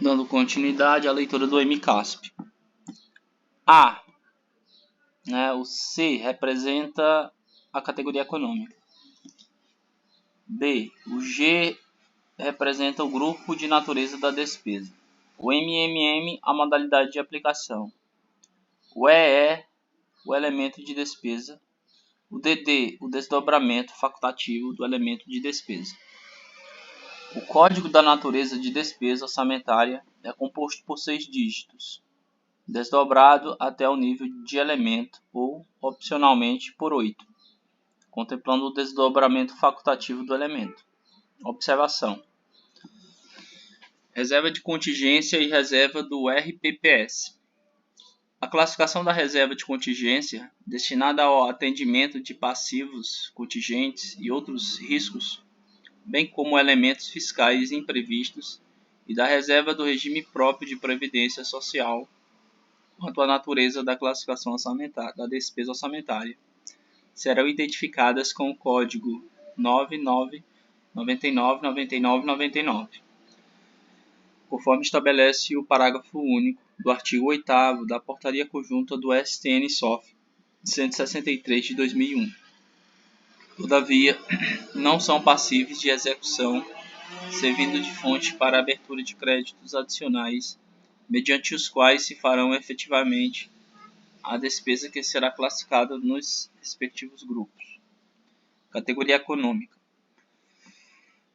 Dando continuidade à leitura do MCASP. A, o C representa a categoria econômica. B, o G representa o grupo de natureza da despesa. O MMM, a modalidade de aplicação. O EE, o elemento de despesa. O DD, o desdobramento facultativo do elemento de despesa. O código da natureza de despesa orçamentária é composto por 6 dígitos, desdobrado até o nível de elemento ou, opcionalmente, por 8, contemplando o desdobramento facultativo do elemento. Observação: reserva de contingência e reserva do RPPS. A classificação da reserva de contingência, destinada ao atendimento de passivos, contingentes e outros riscos, bem como elementos fiscais imprevistos, e da reserva do regime próprio de previdência social, quanto à natureza da classificação orçamentária, da despesa orçamentária, serão identificadas com o código 99999999, conforme estabelece o parágrafo único do artigo 8º da Portaria Conjunta do STN-SOF 163 de 2001. Todavia, não são passíveis de execução, servindo de fonte para a abertura de créditos adicionais, mediante os quais se farão efetivamente a despesa que será classificada nos respectivos grupos. Categoria econômica.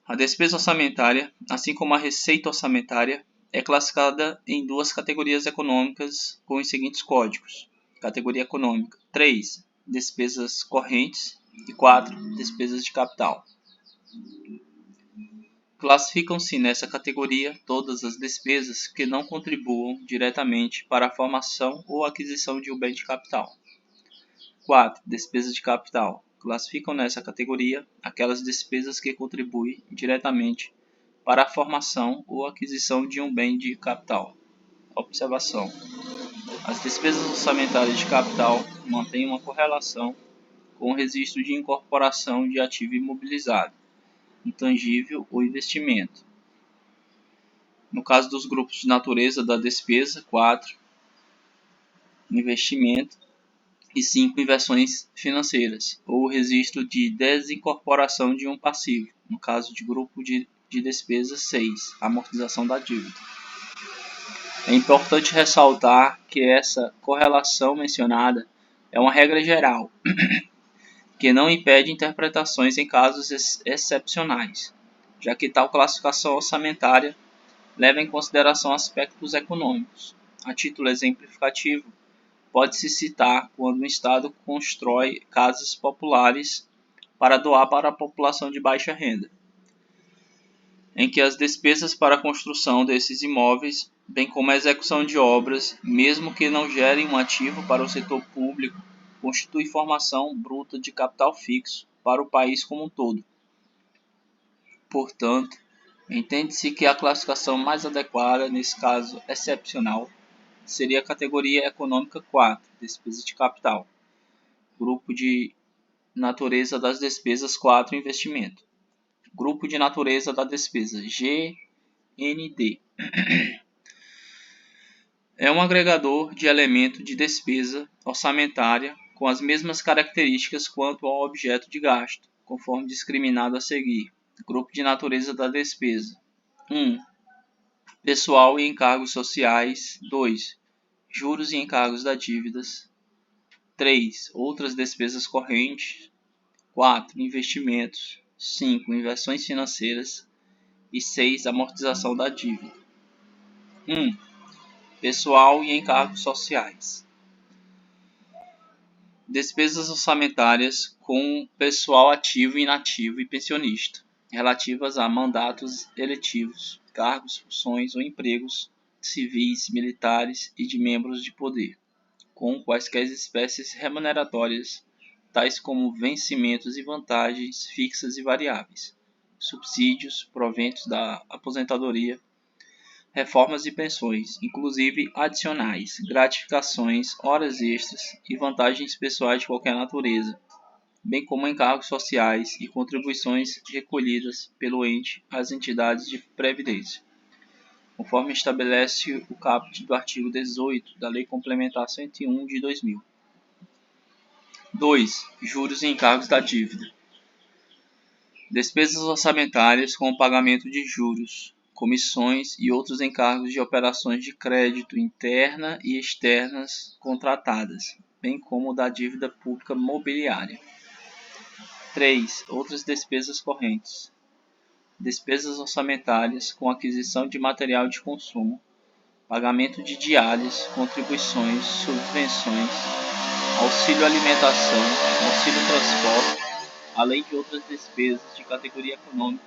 A despesa orçamentária, assim como a receita orçamentária, é classificada em 2 categorias econômicas com os seguintes códigos. Categoria econômica 3, despesas correntes, e 4, despesas de capital. Classificam-se nessa categoria todas as despesas que não contribuam diretamente para a formação ou aquisição de um bem de capital. 4. Despesas de capital. Classificam nessa categoria aquelas despesas que contribuem diretamente para a formação ou aquisição de um bem de capital. Observação: as despesas orçamentárias de capital mantêm uma correlação com o registro de incorporação de ativo imobilizado, intangível ou investimento. No caso dos grupos de natureza da despesa, 4. Investimento e 5. Inversões financeiras, ou registro de desincorporação de um passivo. No caso de grupo de despesa, 6. Amortização da dívida. É importante ressaltar que essa correlação mencionada é uma regra geral, que não impede interpretações em casos excepcionais, já que tal classificação orçamentária leva em consideração aspectos econômicos. A título exemplificativo, pode-se citar quando um Estado constrói casas populares para doar para a população de baixa renda, em que as despesas para a construção desses imóveis, bem como a execução de obras, mesmo que não gerem um ativo para o setor público, constitui formação bruta de capital fixo para o país como um todo. Portanto, entende-se que a classificação mais adequada, nesse caso excepcional, seria a categoria econômica 4, despesa de capital. Grupo de natureza das despesas 4, investimento. Grupo de natureza da despesa GND. É um agregador de elemento de despesa orçamentária com as mesmas características quanto ao objeto de gasto, conforme discriminado a seguir. Grupo de natureza da despesa. 1. Pessoal e encargos sociais. 2. Juros e encargos da dívidas. 3. Outras despesas correntes. 4. Investimentos. 5. Inversões financeiras. E 6. Amortização da dívida. 1. Pessoal e encargos sociais. Despesas orçamentárias com pessoal ativo, inativo e pensionista, relativas a mandatos eletivos, cargos, funções ou empregos civis, militares e de membros de poder, com quaisquer espécies remuneratórias, tais como vencimentos e vantagens fixas e variáveis, subsídios, proventos da aposentadoria, reformas e pensões, inclusive adicionais, gratificações, horas extras e vantagens pessoais de qualquer natureza, bem como encargos sociais e contribuições recolhidas pelo ente às entidades de previdência. conforme estabelece o caput do artigo 18 da Lei Complementar 101 de 2000. 2. Juros e encargos da dívida. Despesas orçamentárias com o pagamento de juros, comissões e outros encargos de operações de crédito interna e externas contratadas, bem como da dívida pública mobiliária. 3. Outras despesas correntes. Despesas orçamentárias com aquisição de material de consumo, pagamento de diárias, contribuições, subvenções, auxílio alimentação, auxílio transporte, além de outras despesas de categoria econômica,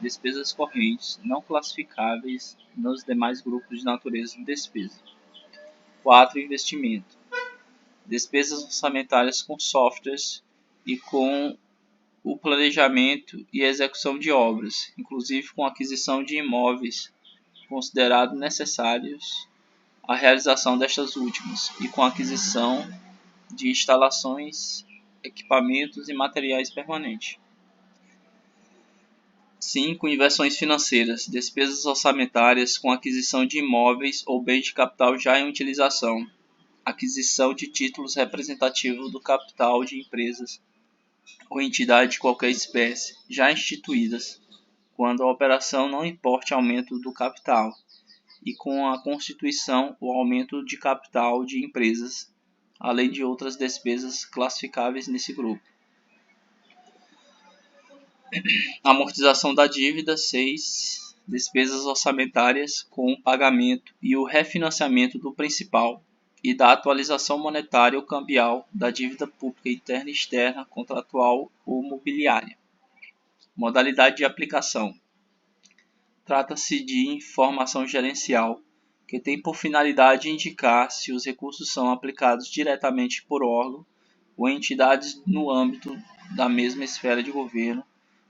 despesas correntes não classificáveis nos demais grupos de natureza de despesa. 4. Investimento. Despesas orçamentárias com softwares e com o planejamento e execução de obras, inclusive com aquisição de imóveis considerados necessários à realização destas últimas e com aquisição de instalações, equipamentos e materiais permanentes. 5. Inversões financeiras. Despesas orçamentárias com aquisição de imóveis ou bens de capital já em utilização, aquisição de títulos representativos do capital de empresas ou entidade de qualquer espécie, já instituídas, quando a operação não importe aumento do capital, e com a constituição ou aumento de capital de empresas, além de outras despesas classificáveis nesse grupo. Amortização da dívida. 6. Despesas orçamentárias com o pagamento e o refinanciamento do principal e da atualização monetária ou cambial da dívida pública interna e externa, contratual ou mobiliária. Modalidade de aplicação. Trata-se de informação gerencial, que tem por finalidade indicar se os recursos são aplicados diretamente por órgão ou entidades no âmbito da mesma esfera de governo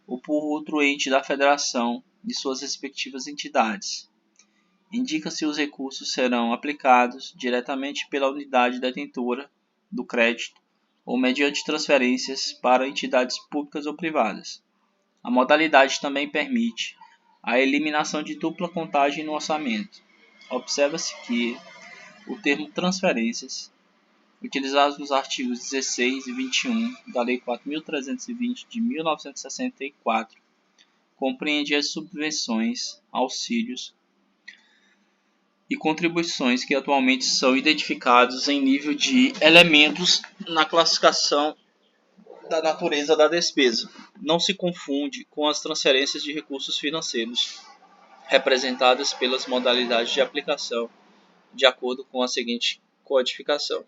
ou por outro ente da federação de suas respectivas entidades. Indica se os recursos serão aplicados diretamente pela unidade detentora do crédito ou mediante transferências para entidades públicas ou privadas. A modalidade também permite a eliminação de dupla contagem no orçamento. Observa-se que o termo transferências, utilizado nos artigos 16 e 21 da Lei 4.320 de 1964, compreende as subvenções, auxílios e contribuições que atualmente são identificados em nível de elementos na classificação da natureza da despesa. Não se confunde com as transferências de recursos financeiros, representadas pelas modalidades de aplicação, de acordo com a seguinte codificação.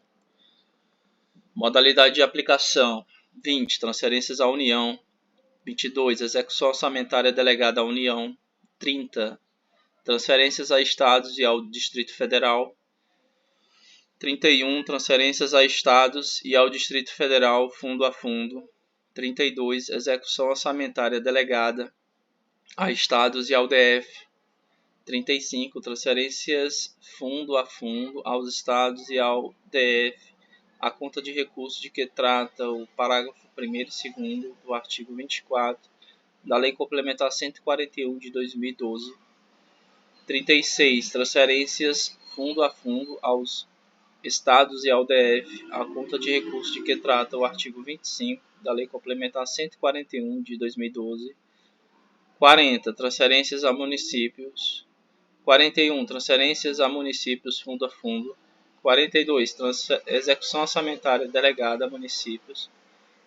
Modalidade de aplicação: 20. Transferências à União. 22. Execução orçamentária delegada à União. 30. Transferências a Estados e ao Distrito Federal. 31. Transferências a Estados e ao Distrito Federal, fundo a fundo. 32. Execução orçamentária delegada a Estados e ao DF. 35. Transferências fundo a fundo aos Estados e ao DF, a conta de recursos de que trata o parágrafo 1º e 2º do artigo 24 da Lei Complementar 141 de 2012. 36. Transferências fundo a fundo aos Estados e ao DF, a conta de recursos de que trata o artigo 25 da Lei Complementar 141 de 2012. 40. Transferências a municípios. 41. Transferências a municípios fundo a fundo. 42. Execução orçamentária delegada a municípios.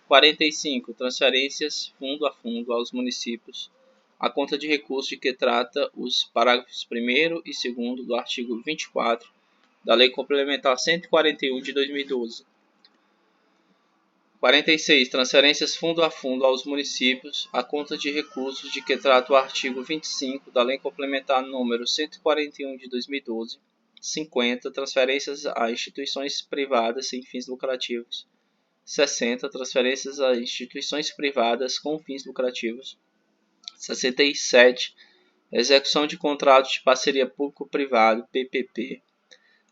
45. Transferências fundo a fundo aos municípios, a conta de recursos de que trata os parágrafos 1º e 2º do artigo 24 da Lei Complementar 141 de 2012. 46. Transferências fundo a fundo aos municípios, a conta de recursos de que trata o artigo 25 da Lei Complementar número 141 de 2012. 50. Transferências a instituições privadas sem fins lucrativos. 60. Transferências a instituições privadas com fins lucrativos. 67. Execução de contratos de parceria público-privado, PPP.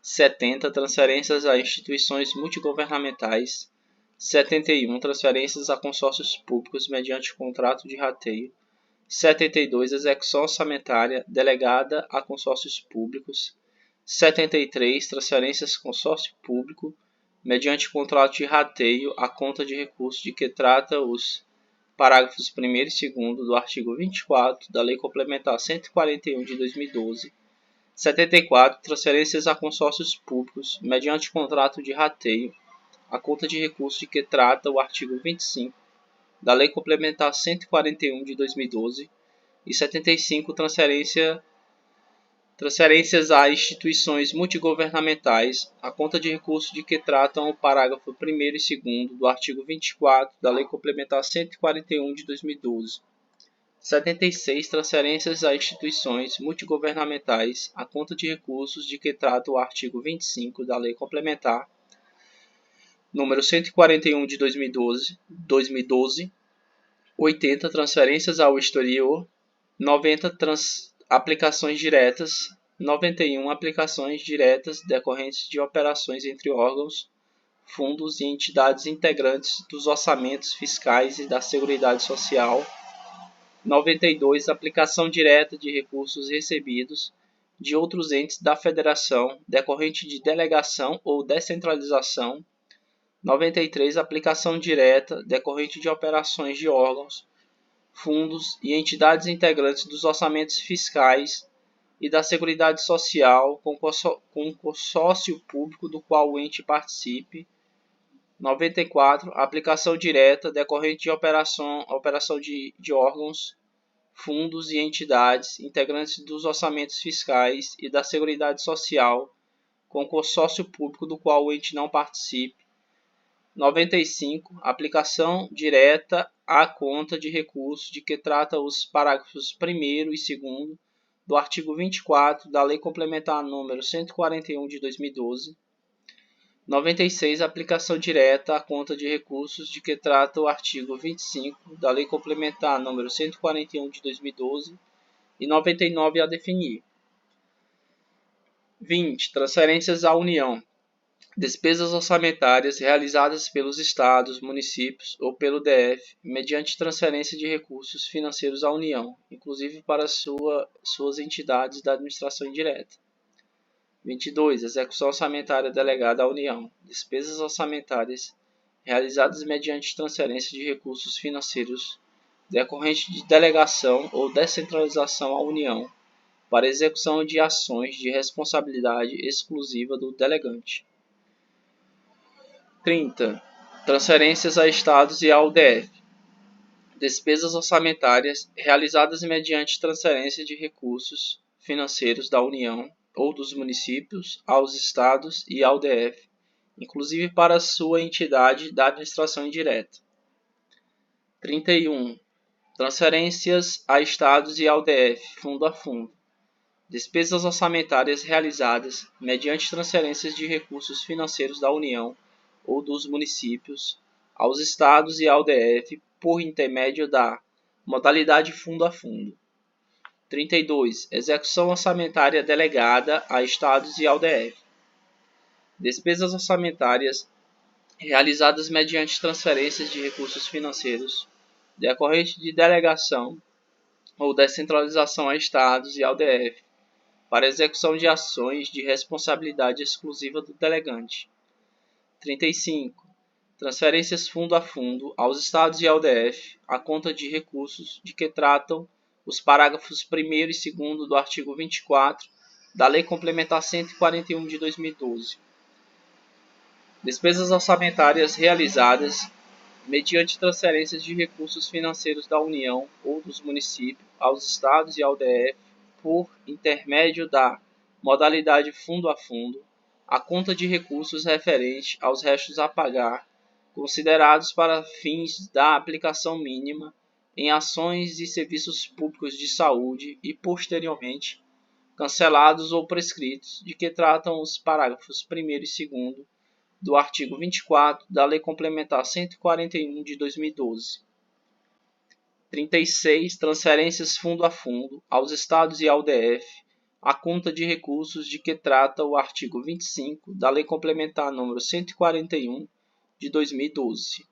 70. Transferências a instituições multigovernamentais. 71. Transferências a consórcios públicos mediante contrato de rateio. 72. Execução orçamentária delegada a consórcios públicos. 73. Transferências consórcio público mediante contrato de rateio à conta de recursos de que trata os parágrafos 1º e 2º do artigo 24 da Lei Complementar 141 de 2012. 74. Transferências a consórcios públicos mediante contrato de rateio à conta de recursos de que trata o artigo 25 da Lei Complementar 141 de 2012. E 75. Transferências a instituições multigovernamentais à conta de recursos de que tratam o parágrafo 1º e 2º do artigo 24 da Lei Complementar 141 de 2012. 76. Transferências a instituições multigovernamentais à conta de recursos de que trata o artigo 25 da Lei Complementar número 141 de 2012. 80. Transferências ao exterior. 90. Aplicações diretas. 91. Aplicações diretas decorrentes de operações entre órgãos, fundos e entidades integrantes dos orçamentos fiscais e da Seguridade Social. 92. Aplicação direta de recursos recebidos de outros entes da Federação, decorrente de delegação ou descentralização. 93. Aplicação direta decorrente de operações de órgãos, fundos e entidades integrantes dos orçamentos fiscais e da Seguridade Social com consórcio público do qual o ente participe. 94. Aplicação direta decorrente de operação de órgãos, fundos e entidades integrantes dos orçamentos fiscais e da Seguridade Social com consórcio público do qual o ente não participe. 95. Aplicação direta à conta de recursos de que trata os parágrafos 1º e 2º do artigo 24 da Lei Complementar número 141 de 2012. 96. Aplicação direta à conta de recursos de que trata o artigo 25 da Lei Complementar número 141 de 2012. E 99. A definir. 20. Transferências à União. Despesas orçamentárias realizadas pelos Estados, municípios ou pelo DF, mediante transferência de recursos financeiros à União, inclusive para suas entidades da administração indireta. 22. Execução orçamentária delegada à União. Despesas orçamentárias realizadas mediante transferência de recursos financeiros decorrente de delegação ou descentralização à União, para execução de ações de responsabilidade exclusiva do delegante. 30. Transferências a Estados e ao DF. Despesas orçamentárias realizadas mediante transferência de recursos financeiros da União ou dos municípios aos Estados e ao DF, inclusive para sua entidade da administração indireta. 31. Transferências a Estados e ao DF, fundo a fundo. Despesas orçamentárias realizadas mediante transferências de recursos financeiros da União ou dos municípios aos Estados e ao DF por intermédio da modalidade fundo a fundo. 32. Execução orçamentária delegada a Estados e ao DF. Despesas orçamentárias realizadas mediante transferências de recursos financeiros decorrente de delegação ou descentralização a Estados e ao DF para execução de ações de responsabilidade exclusiva do delegante. 35. Transferências fundo a fundo aos Estados e ao DF, à conta de recursos de que tratam os parágrafos 1º e 2º do artigo 24 da Lei Complementar 141 de 2012. Despesas orçamentárias realizadas mediante transferências de recursos financeiros da União ou dos municípios aos Estados e ao DF por intermédio da modalidade fundo a fundo, a conta de recursos referente aos restos a pagar, considerados para fins da aplicação mínima em ações e serviços públicos de saúde e, posteriormente, cancelados ou prescritos, de que tratam os parágrafos 1º e 2º do artigo 24 da Lei Complementar 141 de 2012. 36. Transferências fundo a fundo aos Estados e ao DF, a conta de recursos de que trata o artigo 25 da Lei Complementar número 141 de 2012.